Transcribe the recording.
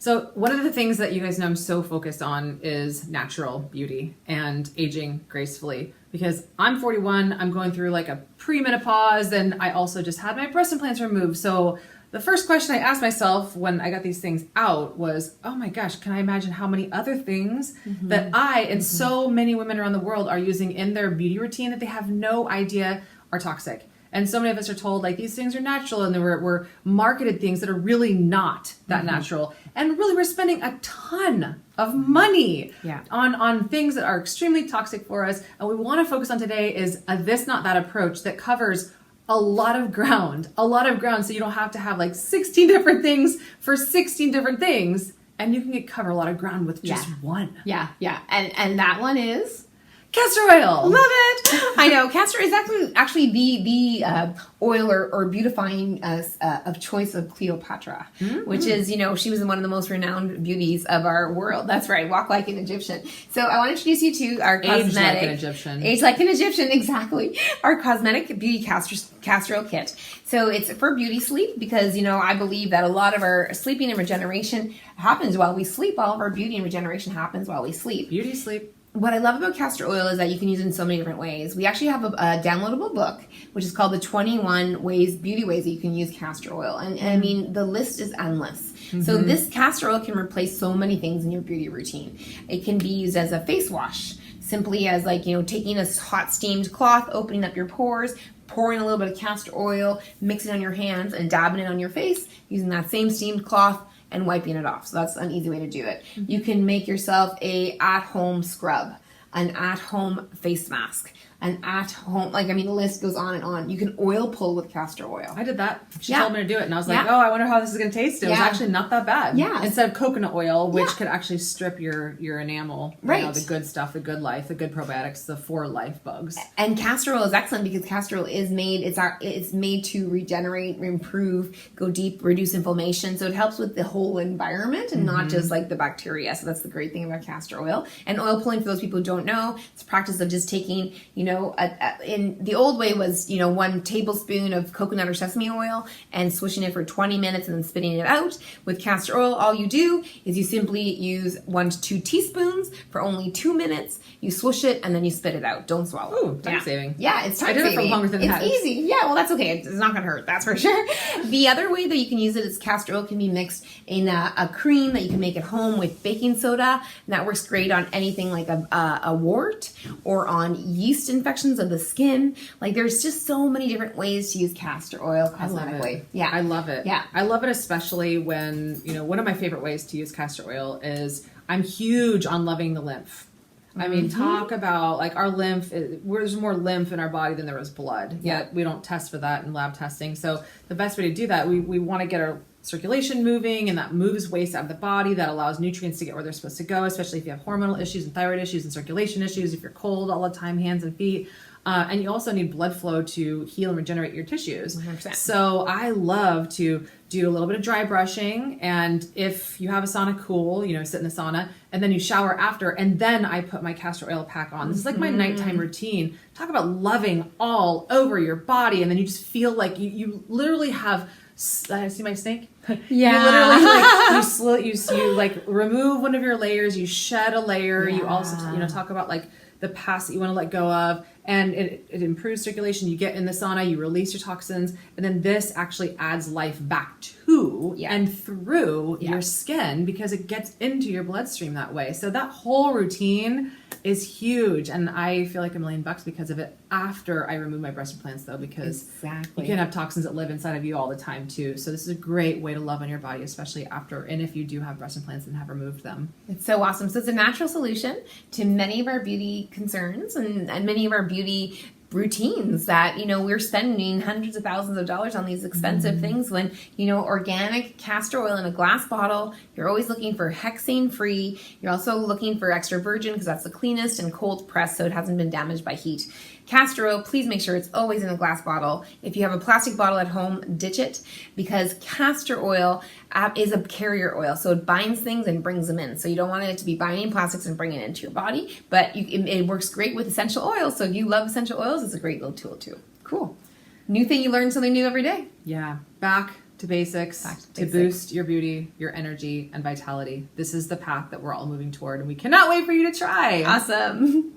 So one of the things that you guys know I'm so focused on is natural beauty and aging gracefully, because I'm 41, I'm going through like a premenopause, and I also just had my breast implants removed. So the first question I asked myself when I got these things out was, oh my gosh, can I imagine how many other things that I and so many women around the world are using in their beauty routine that they have no idea are toxic? And so many of us are told like these things are natural, and we're marketed things that are really not that natural. And really we're spending a ton of money on things that are extremely toxic for us. And what we want to focus on today is a this, not that approach that covers a lot of ground, so you don't have to have like 16 different things for 16 different things, and you can cover a lot of ground with just one. Yeah. And that one is castor oil. Love it. I know castor is actually the oil or beautifying of choice of Cleopatra, which is, she was one of the most renowned beauties of our world. That's right. Walk like an Egyptian. So I want to introduce you to our cosmetic. Age like an Egyptian. Age like an Egyptian, exactly. Our cosmetic beauty castor oil kit. So it's for beauty sleep because, I believe that a lot of our sleeping and regeneration happens while we sleep. All of our beauty and regeneration happens while we sleep. Beauty sleep. What I love about castor oil is that you can use it in so many different ways. We actually have a downloadable book, which is called the 21 Beauty Ways that you can use castor oil. And I mean, the list is endless. So this castor oil can replace so many things in your beauty routine. It can be used as a face wash, simply as taking a hot steamed cloth, opening up your pores, pouring a little bit of castor oil, mixing it on your hands and dabbing it on your face, using that same steamed cloth and wiping it off. So that's an easy way to do it. You can make yourself a at-home scrub, an at-home face mask, an at-home, the list goes on and on. You can oil pull with castor oil. I did that. She told me to do it, and I was like, oh, I wonder how this is going to taste. It was actually not that bad. Yeah. Instead of coconut oil, which could actually strip your enamel. Right. The good stuff, the good life, the good probiotics, the 4 life bugs. And castor oil is excellent because castor oil is made, it's made to regenerate, improve, go deep, reduce inflammation. So it helps with the whole environment and not just like the bacteria. So that's the great thing about castor oil. And oil pulling, for those people who don't know, it's a practice of just taking, in the old way was, 1 tablespoon of coconut or sesame oil and swishing it for 20 minutes and then spitting it out. With castor oil, all you do is you simply use 1 to 2 teaspoons for only 2 minutes. You swish it and then you spit it out. Don't swallow. Ooh, time saving. Yeah, it's time saving. I did it for longer than that. It's easy. Yeah, well, that's okay. It's not going to hurt. That's for sure. The other way that you can use it is castor oil can be mixed in a cream that you can make at home with baking soda. And that works great on anything like a wart or on yeast infections of the skin. Like there's just so many different ways to use castor oil cosmetically. Yeah, I love it. Yeah, I love it, especially when one of my favorite ways to use castor oil is I'm huge on loving the lymph. I mean, talk about like our lymph. There's more lymph in our body than there is blood. Yet we don't test for that in lab testing. So the best way to do that, we want to get our circulation moving, and that moves waste out of the body. That allows nutrients to get where they're supposed to go, especially if you have hormonal issues and thyroid issues and circulation issues, if you're cold all the time, hands and feet. And you also need blood flow to heal and regenerate your tissues. 100%. So I love to do a little bit of dry brushing. And if you have a sauna, cool, sit in the sauna and then you shower after. And then I put my castor oil pack on. This is like my nighttime routine. Talk about loving all over your body. And then you just feel like you literally have, see my snake? Yeah. You literally you like remove one of your layers, you shed a layer. You also, talk about like the past that you want to let go of, and it improves circulation. You get in the sauna, you release your toxins, and then this actually adds life back to and through your skin because it gets into your bloodstream that way. So that whole routine is huge, and I feel like $1 million because of it after I remove my breast implants, though, because you can have toxins that live inside of you all the time too. So this is a great way to love on your body, especially after and if you do have breast implants and have removed them. It's so awesome. So it's a natural solution to many of our beauty concerns and many of our beauty routines that we're spending hundreds of thousands of dollars on these expensive things when organic castor oil in a glass bottle. You're always looking for hexane free. You're also looking for extra virgin because that's the cleanest, and cold pressed so it hasn't been damaged by heat. Castor oil, please make sure it's always in a glass bottle. If you have a plastic bottle at home, ditch it, because castor oil is a carrier oil, so it binds things and brings them in. So you don't want it to be binding plastics and bringing it into your body, but it works great with essential oils. So if you love essential oils, it's a great little tool too. Cool. New thing, you learn something new every day. Yeah. Back to basics, Back to to basics. boost your beauty, your energy, and vitality. This is the path that we're all moving toward, and we cannot wait for you to try. Awesome.